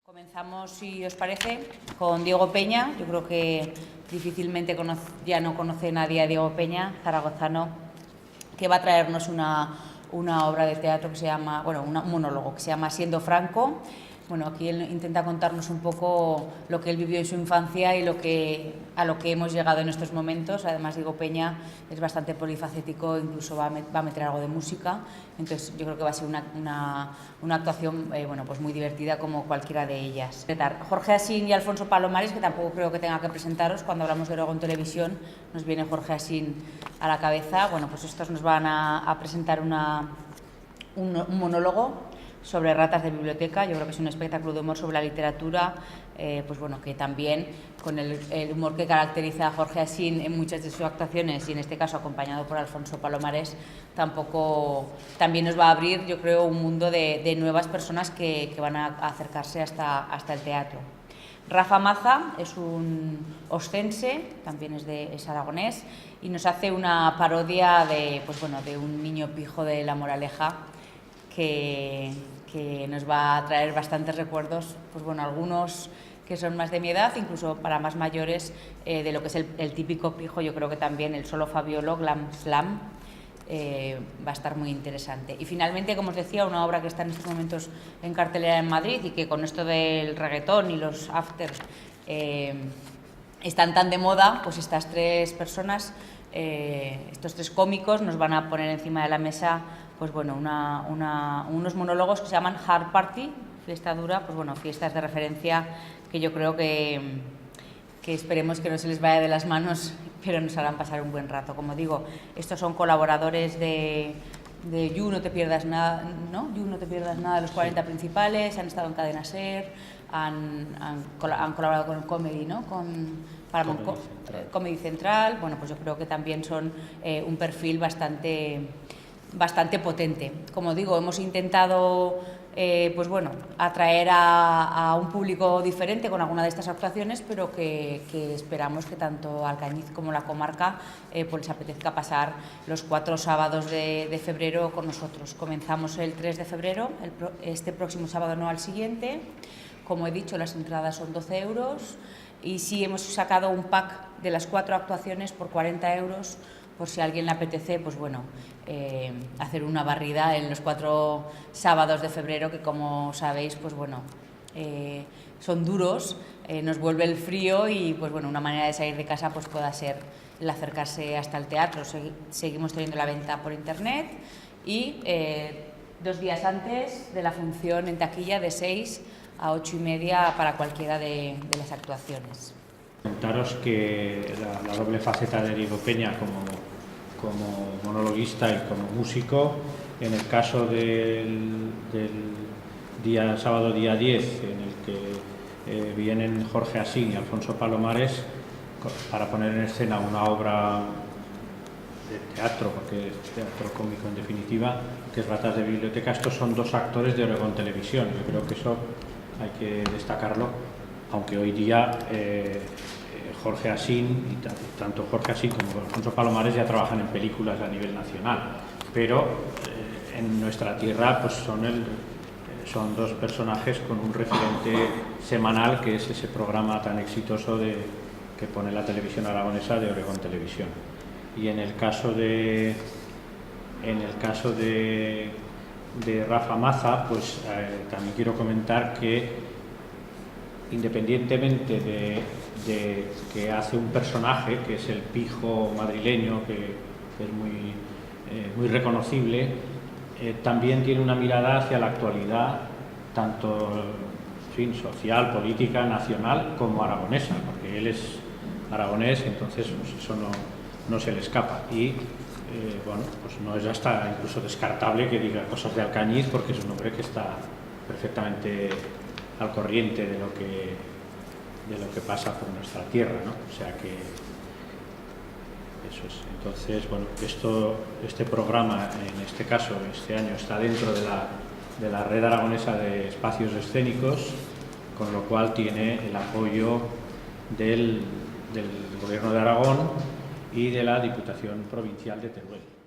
Comenzamos, si os parece, con Diego Peña. Yo creo que difícilmente ya no conoce nadie a Diego Peña, zaragozano, que va a traernos una obra de teatro que se llama, bueno, un monólogo que se llama Siendo Franco. Bueno, aquí él intenta contarnos un poco lo que él vivió en su infancia y a lo que hemos llegado en estos momentos. Además, Diego Peña es bastante polifacético, incluso va a meter algo de música. Entonces, yo creo que va a ser una actuación bueno, pues muy divertida, como cualquiera de ellas. Jorge Asín y Alfonso Palomares, que tampoco creo que tenga que presentaros. Cuando hablamos de Oregón Televisión, nos viene Jorge Asín a la cabeza. Bueno, pues estos nos van a presentar un monólogo sobre ratas de biblioteca. Yo creo que es un espectáculo de humor sobre la literatura, pues bueno, que también con el humor que caracteriza a Jorge Asín en muchas de sus actuaciones, y en este caso acompañado por Alfonso Palomares, también nos va a abrir, yo creo, un mundo de nuevas personas que van a acercarse hasta el teatro. Rafa Maza es un oscense, también es aragonés, y nos hace una parodia pues bueno, de un niño pijo de La Moraleja, que nos va a traer bastantes recuerdos, pues bueno, algunos que son más de mi edad, incluso para más mayores, de lo que es el típico pijo. Yo creo que también el Solo Fabiolo, Glam Slam, va a estar muy interesante. Y finalmente, como os decía, una obra que está en estos momentos en cartelera en Madrid y que con esto del reggaetón y los afters están tan de moda, pues estas tres personas, estos tres cómicos, nos van a poner encima de la mesa, pues bueno, unos monólogos que se llaman Hard Party, fiesta dura, pues bueno, fiestas de referencia que yo creo que esperemos que no se les vaya de las manos, pero nos harán pasar un buen rato. Como digo, estos son colaboradores de You No Te Pierdas Nada, ¿no? You No Te Pierdas Nada de los 40 principales, han estado en Cadena Ser, han colaborado con el Comedy, ¿no? Comedy Central. Bueno, pues yo creo que también son un perfil bastante potente. Como digo, hemos intentado pues bueno, atraer a un público diferente con alguna de estas actuaciones, pero que esperamos que tanto Alcañiz como la comarca pues les apetezca pasar los 4 sábados de febrero con nosotros. Comenzamos el 3 de febrero, este próximo sábado, no al siguiente. Como he dicho, las entradas son 12 euros, y sí hemos sacado un pack de las 4 actuaciones por 40 euros, por si a alguien le apetece, pues bueno, hacer una barrida en los 4 sábados de febrero, que como sabéis, pues bueno, son duros, nos vuelve el frío, y pues bueno, una manera de salir de casa pues pueda ser el acercarse hasta el teatro. Seguimos teniendo la venta por internet, y 2 días antes de la función en taquilla, de 6 a 8:30 para cualquiera de las actuaciones. Comentaros que la doble faceta de Diego Peña como monologuista y como músico, en el caso del sábado día 10, en el que vienen Jorge Asín y Alfonso Palomares para poner en escena una obra de teatro, porque es teatro cómico en definitiva, que es Ratas de Biblioteca. Estos son 2 actores de Oregón Televisión. Yo creo que eso hay que destacarlo, aunque hoy día Jorge Asín, y tanto Jorge Asín como Alfonso Palomares ya trabajan en películas a nivel nacional, pero en nuestra tierra pues son 2 personajes con un referente semanal, que es ese programa tan exitoso que pone la televisión aragonesa, de Oregón Televisión. Y en el caso de Rafa Maza, pues también quiero comentar que, independientemente de que hace un personaje que es el pijo madrileño, que es muy reconocible, también tiene una mirada hacia la actualidad, tanto social, política, nacional, como aragonesa, porque él es aragonés, entonces pues eso no se le escapa. Y bueno, pues no es hasta incluso descartable que diga cosas de Alcañiz, porque es un hombre que está perfectamente al corriente de lo que pasa por nuestra tierra, ¿no? O sea que eso es. Entonces, bueno, este programa, en este caso, este año, está dentro de la red aragonesa de espacios escénicos, con lo cual tiene el apoyo del Gobierno de Aragón y de la Diputación Provincial de Teruel.